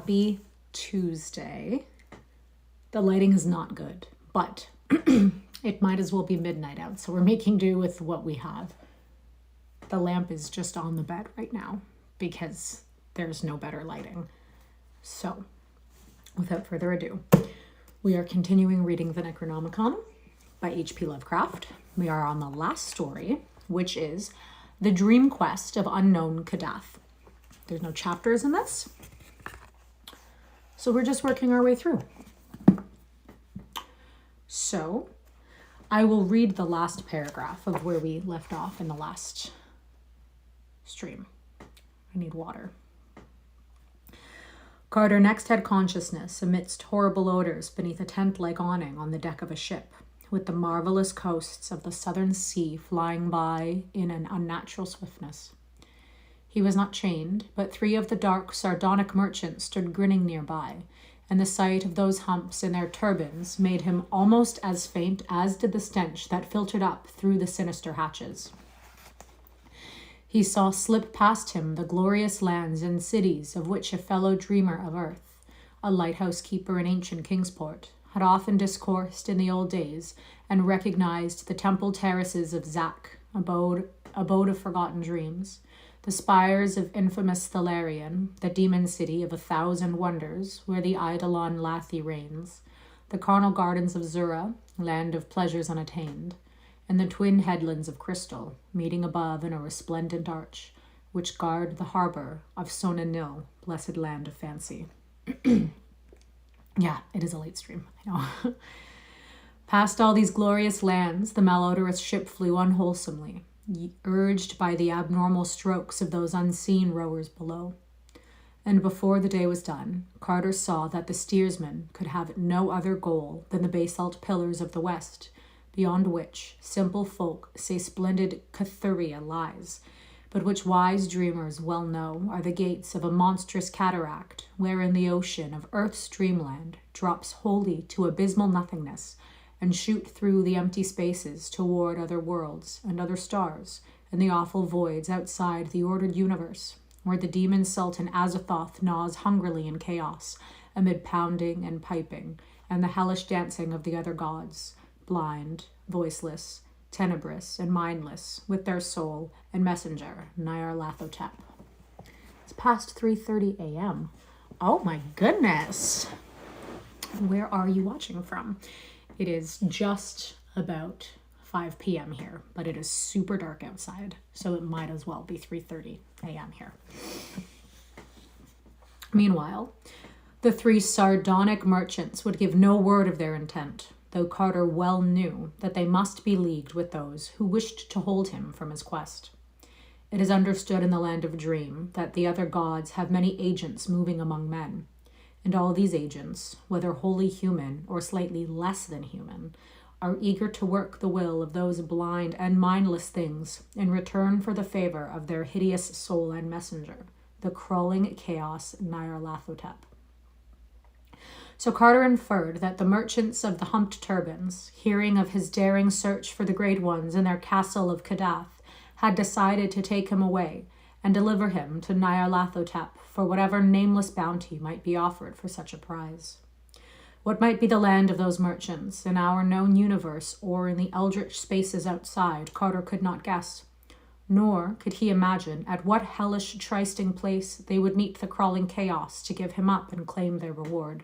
Happy Tuesday. The lighting is not good, but it might as well be midnight out, so we're making do with what we have. The lamp is just on the bed right now because there's no better lighting. So, without further ado, we are continuing reading the Necronomicon by H.P. Lovecraft. We are on the last story, which is The Dream Quest of Unknown Kadath. There's no chapters in this, so we're just working our way through. So, I will read the last paragraph of where we left off in the last stream. I need water. Carter next had consciousness amidst horrible odors beneath a tent-like awning on the deck of a ship, with the marvelous coasts of the southern sea flying by in an unnatural swiftness. He was not chained, but 3 of the dark, sardonic merchants stood grinning nearby, and the sight of those humps in their turbans made him almost as faint as did the stench that filtered up through the sinister hatches. He saw slip past him the glorious lands and cities of which a fellow dreamer of earth, a lighthouse keeper in ancient Kingsport, had often discoursed in the old days, and recognized the temple terraces of Zak, abode of forgotten dreams, the spires of infamous Thalarion, the demon city of 1,000 wonders, where the Eidolon Lathi reigns, the carnal gardens of Zura, land of pleasures unattained, and the twin headlands of crystal, meeting above in a resplendent arch, which guard the harbor of Sonanil, blessed land of fancy. Yeah, it is a late stream, I know. Past all these glorious lands, the malodorous ship flew unwholesomely, urged by the abnormal strokes of those unseen rowers below. And before the day was done, Carter saw that the steersman could have no other goal than the basalt pillars of the west, beyond which simple folk say splendid Cathuria lies, but which wise dreamers well know are the gates of a monstrous cataract, wherein the ocean of earth's dreamland drops wholly to abysmal nothingness, and shoot through the empty spaces toward other worlds and other stars, and the awful voids outside the ordered universe, where the demon sultan Azathoth gnaws hungrily in chaos, amid pounding and piping, and the hellish dancing of the other gods, blind, voiceless, tenebrous, and mindless, with their soul and messenger, Nyarlathotep. It's past 3:30 a.m. Oh my goodness! Where are you watching from? It is just about 5 p.m. here, but it is super dark outside, so it might as well be 3:30 a.m. here. Meanwhile, the 3 sardonic merchants would give no word of their intent, though Carter well knew that they must be leagued with those who wished to hold him from his quest. It is understood in the land of dream that the other gods have many agents moving among men, and all these agents, whether wholly human or slightly less than human, are eager to work the will of those blind and mindless things in return for the favor of their hideous soul and messenger, the crawling chaos Nyarlathotep. So Carter inferred that the merchants of the humped turbans, hearing of his daring search for the Great Ones in their castle of Kadath, had decided to take him away and deliver him to Nyarlathotep for whatever nameless bounty might be offered for such a prize. What might be the land of those merchants, in our known universe or in the eldritch spaces outside, Carter could not guess, nor could he imagine at what hellish trysting place they would meet the crawling chaos to give him up and claim their reward.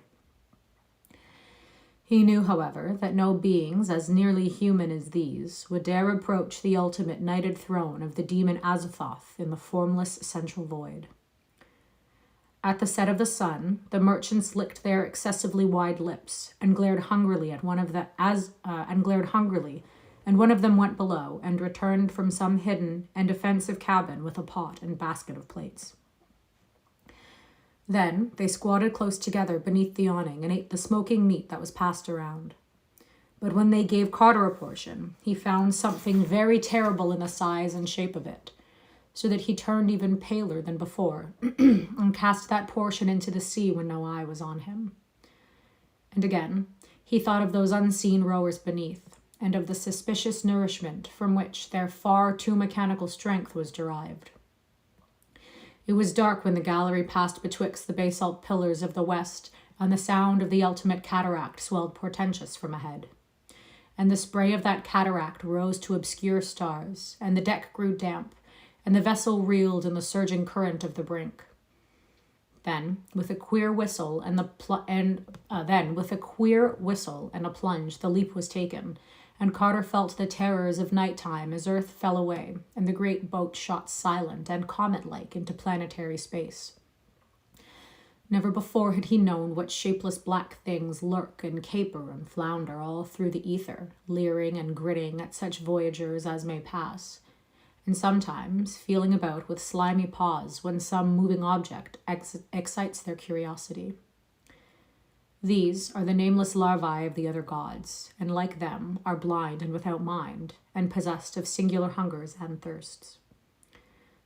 He knew, however, that no beings as nearly human as these would dare approach the ultimate knighted throne of the demon Azathoth in the formless central void. At the set of the sun, the merchants licked their excessively wide lips and glared hungrily at one of them, and one of them went below and returned from some hidden and defensive cabin with a pot and basket of plates. Then they squatted close together beneath the awning and ate the smoking meat that was passed around. But when they gave Carter a portion, he found something very terrible in the size and shape of it, so that he turned even paler than before and cast that portion into the sea when no eye was on him. And again, he thought of those unseen rowers beneath, and of the suspicious nourishment from which their far too mechanical strength was derived. It was dark when the gallery passed betwixt the basalt pillars of the west, and the sound of the ultimate cataract swelled portentous from ahead. And the spray of that cataract rose to obscure stars, and the deck grew damp, and the vessel reeled in the surging current of the brink. Then, with a queer whistle and a plunge, the leap was taken, and Carter felt the terrors of nighttime as Earth fell away, and the great boat shot silent and comet-like into planetary space. Never before had he known what shapeless black things lurk and caper and flounder all through the ether, leering and grinning at such voyagers as may pass, and sometimes feeling about with slimy paws when some moving object excites their curiosity. These are the nameless larvae of the other gods, and like them are blind and without mind, and possessed of singular hungers and thirsts.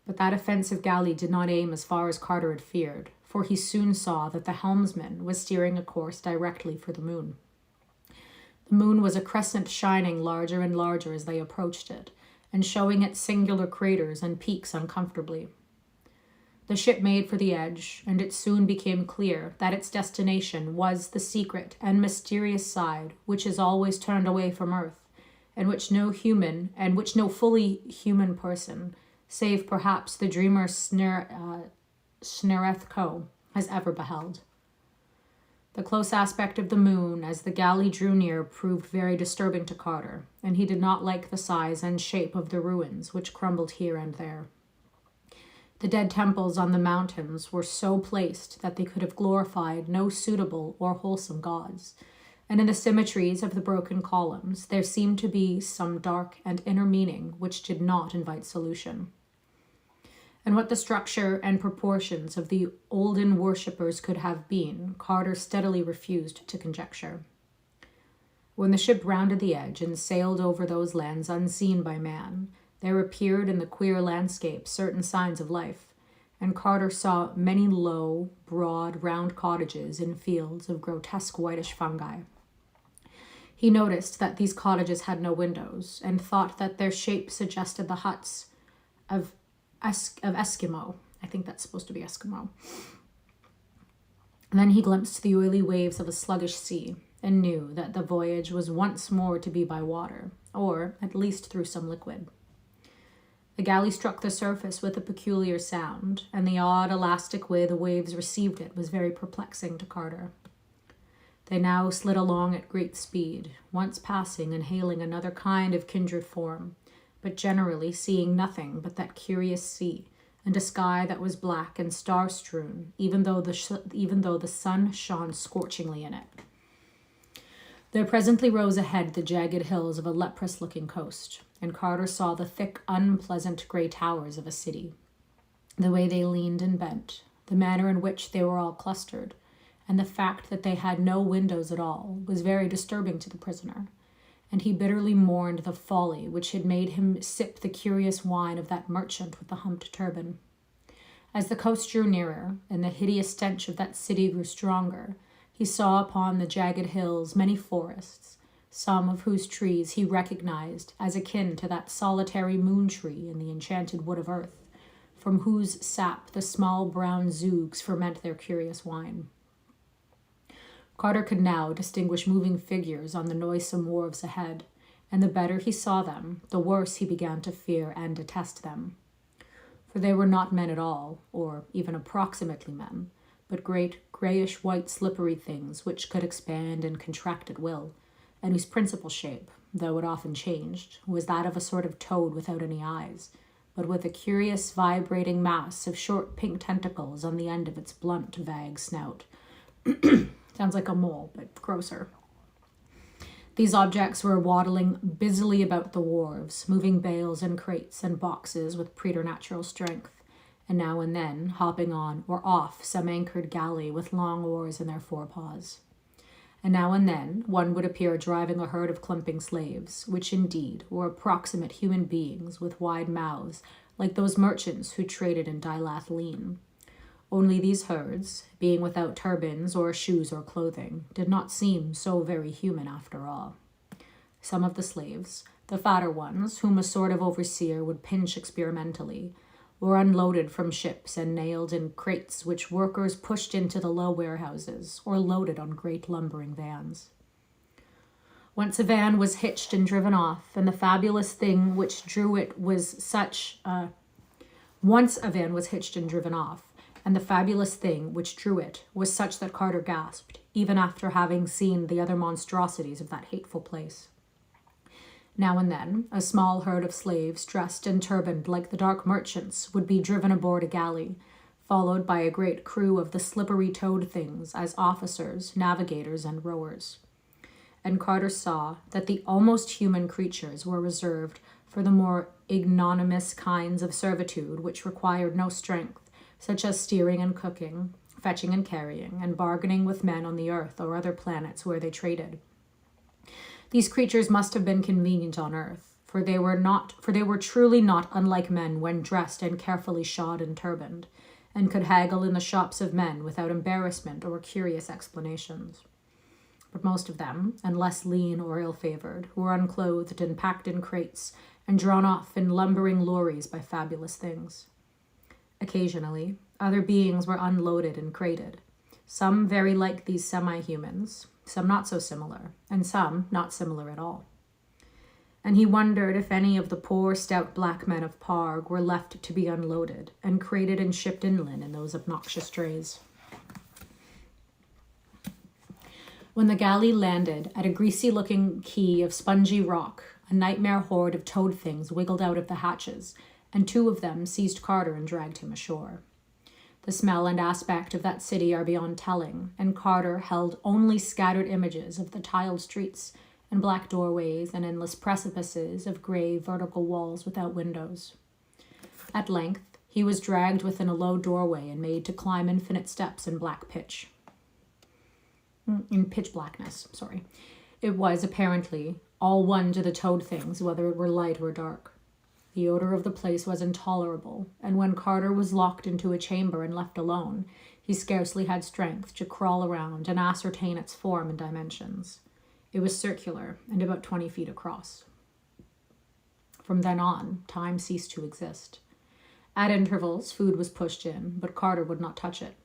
But that offensive galley did not aim as far as Carter had feared, for he soon saw that the helmsman was steering a course directly for the moon. The moon was a crescent shining larger and larger as they approached it, and showing its singular craters and peaks uncomfortably. The ship made for the edge, and it soon became clear that its destination was the secret and mysterious side which is always turned away from Earth, and which no fully human person, save perhaps the dreamer Snereth Ko, has ever beheld. The close aspect of the moon as the galley drew near proved very disturbing to Carter, and he did not like the size and shape of the ruins which crumbled here and there. The dead temples on the mountains were so placed that they could have glorified no suitable or wholesome gods, and in the symmetries of the broken columns there seemed to be some dark and inner meaning which did not invite solution. And what the structure and proportions of the olden worshippers could have been, Carter steadily refused to conjecture. When the ship rounded the edge and sailed over those lands unseen by man, there appeared in the queer landscape certain signs of life, and Carter saw many low, broad, round cottages in fields of grotesque whitish fungi. He noticed that these cottages had no windows, and thought that their shape suggested the huts of Eskimo. I think that's supposed to be Eskimo. Then he glimpsed the oily waves of a sluggish sea, and knew that the voyage was once more to be by water, or at least through some liquid. The galley struck the surface with a peculiar sound, and the odd, elastic way the waves received it was very perplexing to Carter. They now slid along at great speed, once passing and hailing another kind of kindred form, but generally seeing nothing but that curious sea, and a sky that was black and star-strewn, even though the sun shone scorchingly in it. There presently rose ahead the jagged hills of a leprous-looking coast, and Carter saw the thick, unpleasant gray towers of a city. The way they leaned and bent, the manner in which they were all clustered, and the fact that they had no windows at all was very disturbing to the prisoner, and he bitterly mourned the folly which had made him sip the curious wine of that merchant with the humped turban. As the coast drew nearer, and the hideous stench of that city grew stronger, he saw upon the jagged hills many forests, some of whose trees he recognized as akin to that solitary moon tree in the enchanted wood of earth, from whose sap the small brown zoogs ferment their curious wine. Carter could now distinguish moving figures on the noisome wharves ahead, and the better he saw them, the worse he began to fear and detest them. For they were not men at all, or even approximately men, but great grayish-white slippery things which could expand and contract at will, and whose principal shape, though it often changed, was that of a sort of toad without any eyes, but with a curious vibrating mass of short pink tentacles on the end of its blunt, vague snout. Sounds like a mole, but grosser. These objects were waddling busily about the wharves, moving bales and crates and boxes with preternatural strength, and now and then hopping on or off some anchored galley with long oars in their forepaws. And now and then one would appear driving a herd of clumping slaves, which indeed were approximate human beings with wide mouths, like those merchants who traded in Dilath-Leen. Only these herds, being without turbans or shoes or clothing, did not seem so very human after all. Some of the slaves, the fatter ones, whom a sort of overseer would pinch experimentally, were unloaded from ships and nailed in crates which workers pushed into the low warehouses or loaded on great lumbering vans. Once a van was hitched and driven off, and the fabulous thing which drew it was such that Carter gasped, even after having seen the other monstrosities of that hateful place. Now and then, a small herd of slaves, dressed and turbaned like the dark merchants, would be driven aboard a galley, followed by a great crew of the slippery-toed things as officers, navigators, and rowers. And Carter saw that the almost human creatures were reserved for the more ignominious kinds of servitude which required no strength, such as steering and cooking, fetching and carrying, and bargaining with men on the earth or other planets where they traded. These creatures must have been convenient on earth, for they were truly not unlike men when dressed and carefully shod and turbaned, and could haggle in the shops of men without embarrassment or curious explanations. But most of them, unless lean or ill-favored, were unclothed and packed in crates and drawn off in lumbering lorries by fabulous things. Occasionally, other beings were unloaded and crated, some very like these semi-humans, some not so similar, and some not similar at all. And he wondered if any of the poor, stout black men of Parg were left to be unloaded and crated and shipped inland in those obnoxious drays. When the galley landed at a greasy-looking quay of spongy rock, a nightmare horde of toad things wiggled out of the hatches, and 2 of them seized Carter and dragged him ashore. The smell and aspect of that city are beyond telling, and Carter held only scattered images of the tiled streets and black doorways and endless precipices of gray vertical walls without windows. At length, he was dragged within a low doorway and made to climb infinite steps in pitch blackness. It was, apparently, all one to the toad things, whether it were light or dark. The odor of the place was intolerable, and when Carter was locked into a chamber and left alone, he scarcely had strength to crawl around and ascertain its form and dimensions. It was circular and about 20 feet across. From then on, time ceased to exist. At intervals, food was pushed in, but Carter would not touch it.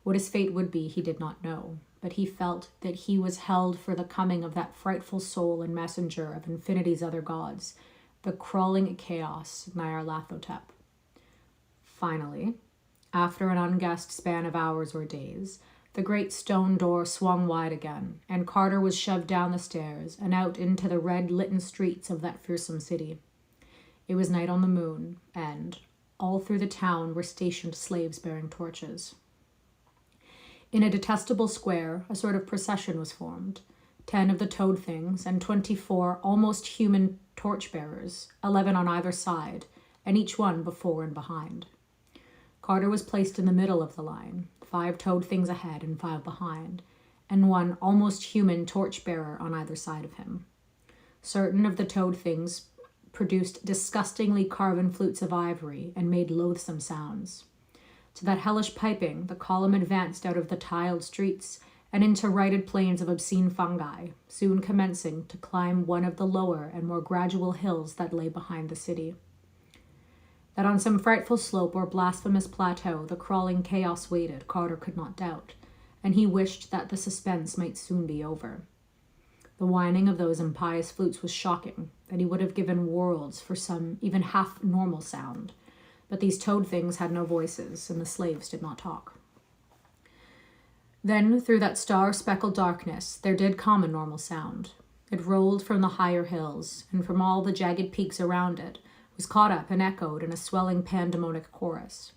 What his fate would be, he did not know, but he felt that he was held for the coming of that frightful soul and messenger of infinity's other gods, the crawling chaos, Nyarlathotep. Finally, after an unguessed span of hours or days, the great stone door swung wide again, and Carter was shoved down the stairs and out into the red-litten streets of that fearsome city. It was night on the moon, and all through the town were stationed slaves bearing torches. In a detestable square, a sort of procession was formed, 10 of the toad things and 24 almost human torchbearers, 11 on either side, and each one before and behind. Carter was placed in the middle of the line, 5 toad things ahead and 5 behind, and 1 almost human torchbearer on either side of him. Certain of the toad things produced disgustingly carven flutes of ivory and made loathsome sounds. To that hellish piping, the column advanced out of the tiled streets and into righted plains of obscene fungi, soon commencing to climb one of the lower and more gradual hills that lay behind the city. That on some frightful slope or blasphemous plateau the crawling chaos waited, Carter could not doubt, and he wished that the suspense might soon be over. The whining of those impious flutes was shocking, and he would have given worlds for some even half-normal sound, but these toad things had no voices, and the slaves did not talk. Then, through that star-speckled darkness, there did come a normal sound. It rolled from the higher hills, and from all the jagged peaks around it, was caught up and echoed in a swelling pandemonic chorus.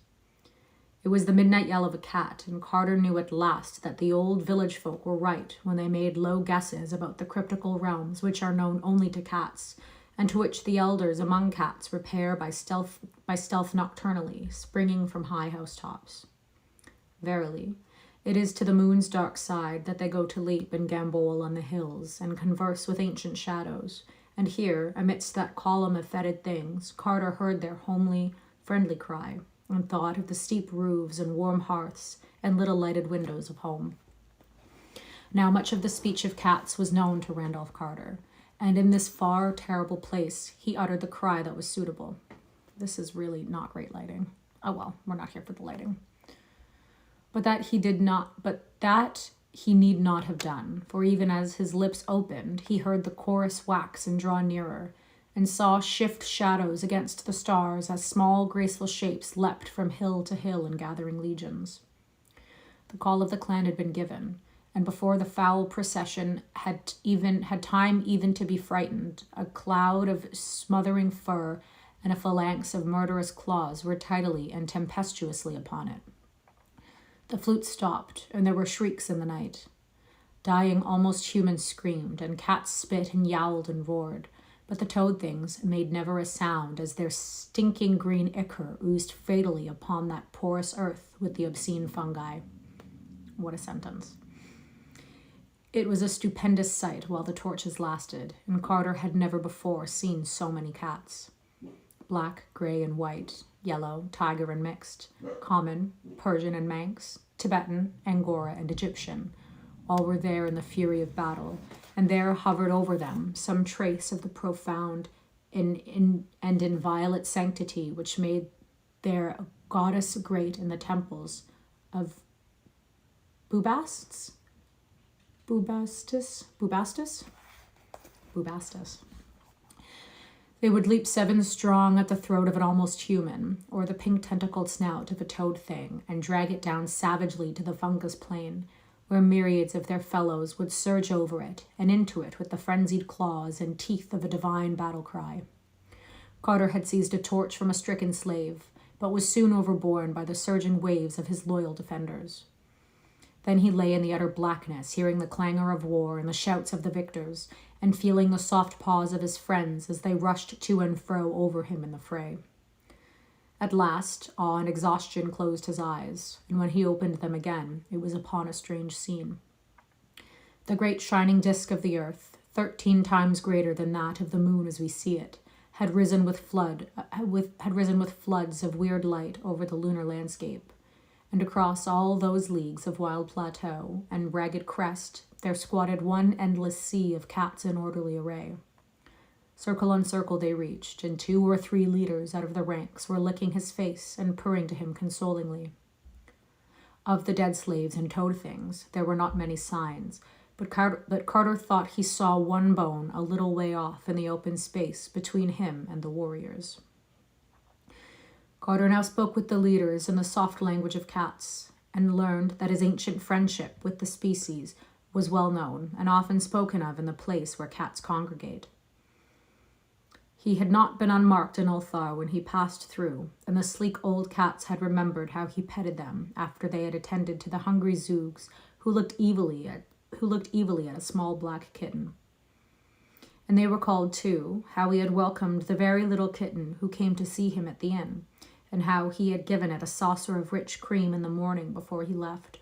It was the midnight yell of a cat, and Carter knew at last that the old village folk were right when they made low guesses about the cryptical realms which are known only to cats, and to which the elders among cats repair by stealth nocturnally, springing from high housetops. Verily, it is to the moon's dark side that they go to leap and gambol on the hills and converse with ancient shadows, and here, amidst that column of fetid things, Carter heard their homely, friendly cry, and thought of the steep roofs and warm hearths and little lighted windows of home. Now much of the speech of cats was known to Randolph Carter, and in this far, terrible place he uttered the cry that was suitable. This is really not great lighting. Oh well, we're not here for the lighting. But that he need not have done, for even as his lips opened, he heard the chorus wax and draw nearer, and saw shift shadows against the stars as small graceful shapes leapt from hill to hill in gathering legions. The call of the clan had been given, and before the foul procession had time even to be frightened, a cloud of smothering fur and a phalanx of murderous claws were tidily and tempestuously upon it. The flute stopped, and there were shrieks in the night. Dying, almost humans screamed, and cats spit and yowled and roared, but the toad things made never a sound as their stinking green ichor oozed fatally upon that porous earth with the obscene fungi. What a sentence. It was a stupendous sight while the torches lasted, and Carter had never before seen so many cats. Black, gray, and white, yellow, tiger and mixed, common, Persian and Manx, Tibetan, Angora, and Egyptian, all were there in the fury of battle, and there hovered over them some trace of the profound and inviolate sanctity which made their goddess great in the temples of Bubastis. They would leap 7 strong at the throat of an almost human, or the pink-tentacled snout of a toad thing, and drag it down savagely to the fungus plain, where myriads of their fellows would surge over it and into it with the frenzied claws and teeth of a divine battle cry. Carter had seized a torch from a stricken slave, but was soon overborne by the surging waves of his loyal defenders. Then he lay in the utter blackness, hearing the clangor of war and the shouts of the victors, and feeling the soft paws of his friends as they rushed to and fro over him in the fray. At last, awe and exhaustion closed his eyes, and when he opened them again, it was upon a strange scene. The great shining disk of the earth, 13 times greater than that of the moon as we see it, had risen with floods of weird light over the lunar landscape, and across all those leagues of wild plateau and ragged crest there squatted one endless sea of cats in orderly array. Circle on circle they reached, and 2 or 3 leaders out of the ranks were licking his face and purring to him consolingly. Of the dead slaves and toad things there were not many signs, but Carter thought he saw one bone a little way off in the open space between him and the warriors. Carter now spoke with the leaders in the soft language of cats, and learned that his ancient friendship with the species was well known and often spoken of in the place where cats congregate. He had not been unmarked in Ulthar when he passed through, and the sleek old cats had remembered how he petted them after they had attended to the hungry Zoogs who looked evilly at a small black kitten. And they recalled, too, how he had welcomed the very little kitten who came to see him at the inn, and how he had given it a saucer of rich cream in the morning before he left.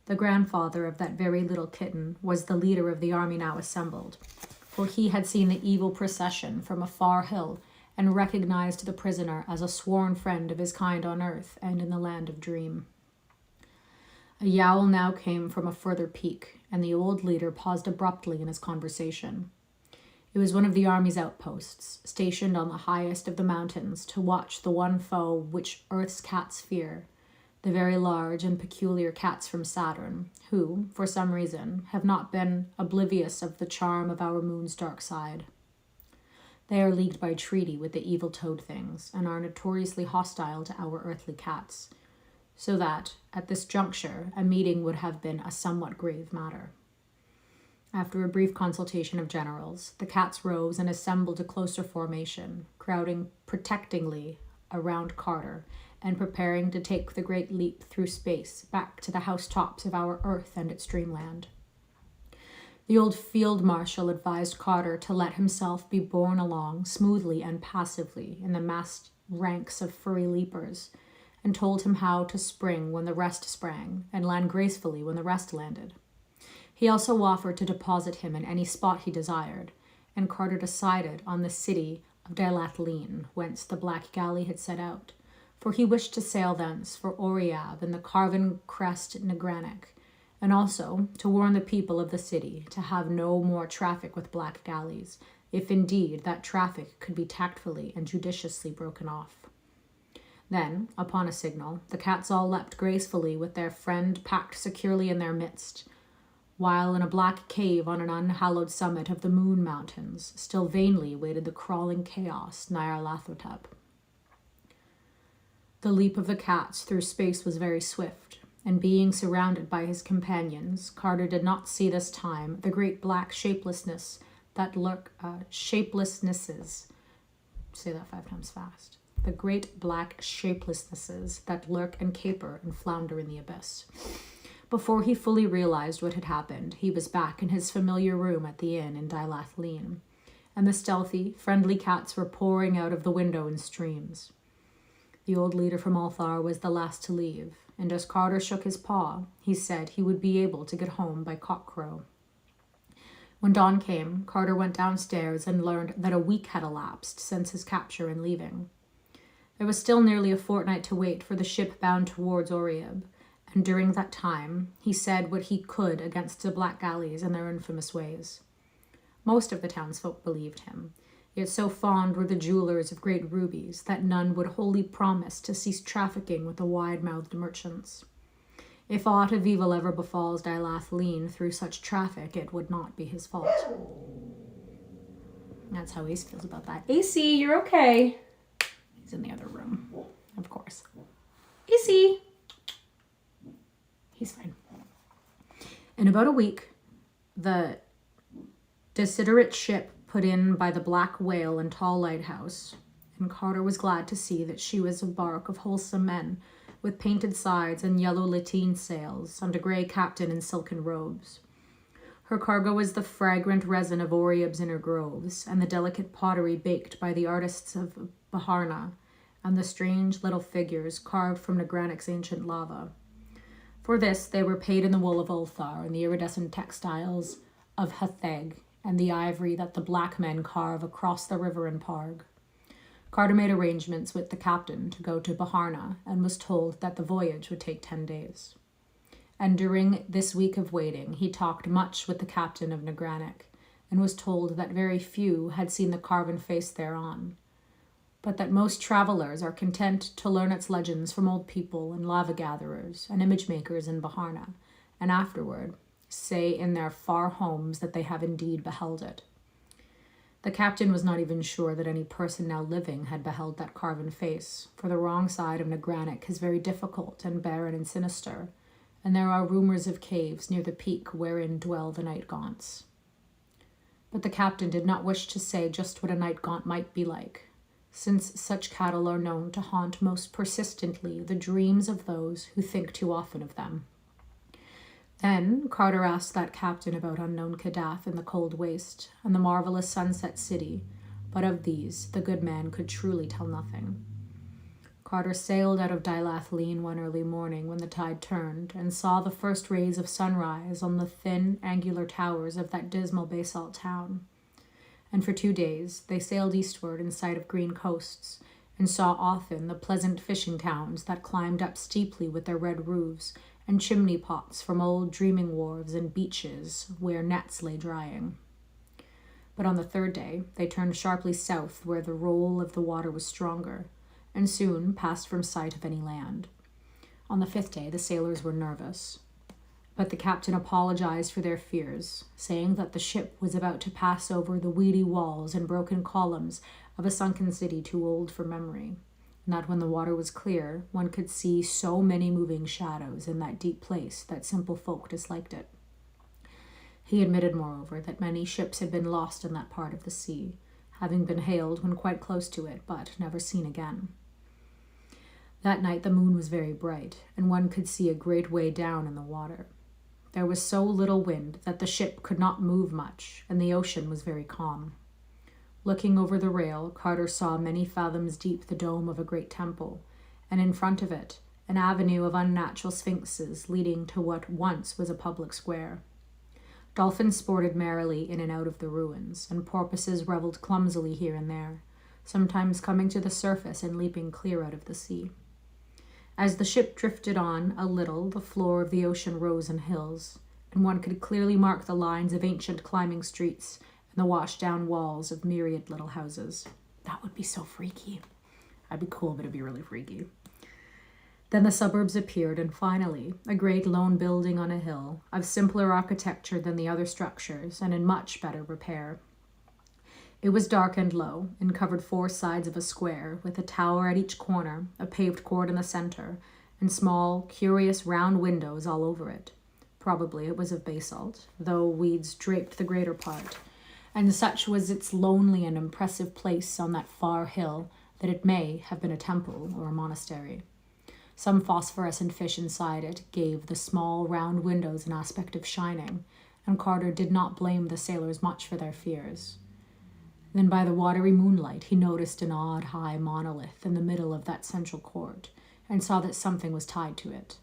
The grandfather of that very little kitten was the leader of the army now assembled, for he had seen the evil procession from a far hill and recognized the prisoner as a sworn friend of his kind on earth and in the land of dream. A yowl now came from a further peak, and the old leader paused abruptly in his conversation. It was one of the army's outposts, stationed on the highest of the mountains to watch the one foe which Earth's cats fear, the very large and peculiar cats from Saturn, who, for some reason, have not been oblivious of the charm of our moon's dark side. They are leagued by treaty with the evil toad things, and are notoriously hostile to our earthly cats, so that, at this juncture, a meeting would have been a somewhat grave matter. After a brief consultation of generals, the cats rose and assembled a closer formation, crowding protectingly around Carter, and preparing to take the great leap through space back to the housetops of our Earth and its dreamland. The old field marshal advised Carter to let himself be borne along smoothly and passively in the massed ranks of furry leapers, and told him how to spring when the rest sprang, and land gracefully when the rest landed. He also offered to deposit him in any spot he desired, and Carter decided on the city of Delathleen, whence the Black Galley had set out, for he wished to sail thence for Oriab and the carven crest Negranic, and also to warn the people of the city to have no more traffic with black galleys, if indeed that traffic could be tactfully and judiciously broken off. Then, upon a signal, the cats all leapt gracefully with their friend packed securely in their midst, while in a black cave on an unhallowed summit of the Moon Mountains still vainly waited the crawling chaos Nyarlathotep. The leap of the cats through space was very swift, and being surrounded by his companions, Carter did not see this time the great black shapelessnesses, say that 5 times fast, the great black shapelessnesses that lurk and caper and flounder in the abyss. Before he fully realized what had happened, he was back in his familiar room at the inn in Dilathleen, and the stealthy, friendly cats were pouring out of the window in streams. The old leader from Althar was the last to leave, and as Carter shook his paw, he said he would be able to get home by cockcrow. When dawn came, Carter went downstairs and learned that a week had elapsed since his capture and leaving. There was still nearly a fortnight to wait for the ship bound towards Oriab, and during that time he said what he could against the black galleys and their infamous ways. Most of the townsfolk believed him, yet so fond were the jewelers of great rubies that none would wholly promise to cease trafficking with the wide-mouthed merchants. If aught of evil ever befalls Dilathleen through such traffic, it would not be his fault. That's how Ace feels about that. AC, you're okay. He's in the other room, of course. AC! He's fine. In about a week, the desiderate ship put in by the Black Whale and Tall Lighthouse, and Carter was glad to see that she was a bark of wholesome men, with painted sides and yellow lateen sails, and a grey captain in silken robes. Her cargo was the fragrant resin of Oriab's inner groves, and the delicate pottery baked by the artists of Baharna, and the strange little figures carved from Nagranic's ancient lava. For this, they were paid in the wool of Ulthar and the iridescent textiles of Hatheg and the ivory that the black men carve across the river in Parg. Carter made arrangements with the captain to go to Baharna and was told that the voyage would take 10 days. And during this week of waiting, he talked much with the captain of Nagranic and was told that very few had seen the carven face thereon, but that most travelers are content to learn its legends from old people and lava-gatherers and image-makers in Baharna, and afterward say in their far homes that they have indeed beheld it. The captain was not even sure that any person now living had beheld that carven face, for the wrong side of Nagranic is very difficult and barren and sinister, and there are rumors of caves near the peak wherein dwell the night gaunts. But the captain did not wish to say just what a night gaunt might be like, since such cattle are known to haunt most persistently the dreams of those who think too often of them. Then Carter asked that captain about unknown Kadath in the cold waste and the marvelous sunset city, but of these the good man could truly tell nothing. Carter sailed out of Dilathleen one early morning when the tide turned, and saw the first rays of sunrise on the thin, angular towers of that dismal basalt town. And for 2 days they sailed eastward in sight of green coasts, and saw often the pleasant fishing towns that climbed up steeply with their red roofs and chimney pots from old dreaming wharves and beaches where nets lay drying. But on the 3rd day they turned sharply south where the roll of the water was stronger, and soon passed from sight of any land. On the 5th day the sailors were nervous, but the captain apologized for their fears, saying that the ship was about to pass over the weedy walls and broken columns of a sunken city too old for memory, and that when the water was clear, one could see so many moving shadows in that deep place that simple folk disliked it. He admitted, moreover, that many ships had been lost in that part of the sea, having been hailed when quite close to it, but never seen again. That night the moon was very bright, and one could see a great way down in the water. There was so little wind that the ship could not move much, and the ocean was very calm. Looking over the rail, Carter saw many fathoms deep the dome of a great temple, and in front of it, an avenue of unnatural sphinxes leading to what once was a public square. Dolphins sported merrily in and out of the ruins, and porpoises reveled clumsily here and there, sometimes coming to the surface and leaping clear out of the sea. As the ship drifted on a little, the floor of the ocean rose in hills, and one could clearly mark the lines of ancient climbing streets and the washed down walls of myriad little houses. That would be so freaky. That'd be cool, but it'd be really freaky. Then the suburbs appeared, and finally, a great lone building on a hill, of simpler architecture than the other structures, and in much better repair. It was dark and low, and covered 4 sides of a square, with a tower at each corner, a paved court in the center, and small, curious round windows all over it. Probably it was of basalt, though weeds draped the greater part, and such was its lonely and impressive place on that far hill that it may have been a temple or a monastery. Some phosphorescent fish inside it gave the small round windows an aspect of shining, and Carter did not blame the sailors much for their fears. Then by the watery moonlight he noticed an odd high monolith in the middle of that central court, and saw that something was tied to it.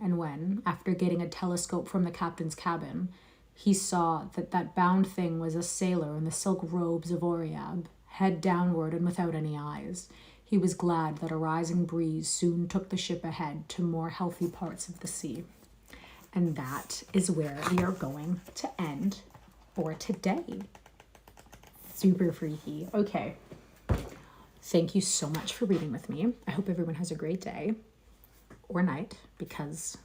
And when, after getting a telescope from the captain's cabin, he saw that that bound thing was a sailor in the silk robes of Oriab, head downward and without any eyes, he was glad that a rising breeze soon took the ship ahead to more healthy parts of the sea. And that is where we are going to end for today. Super freaky. Okay. Thank you so much for reading with me. I hope everyone has a great day or night, because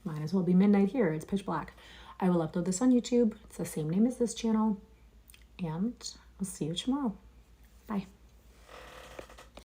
might as well be midnight here. It's pitch black. I will upload this on YouTube. It's the same name as this channel. And I'll see you tomorrow. Bye.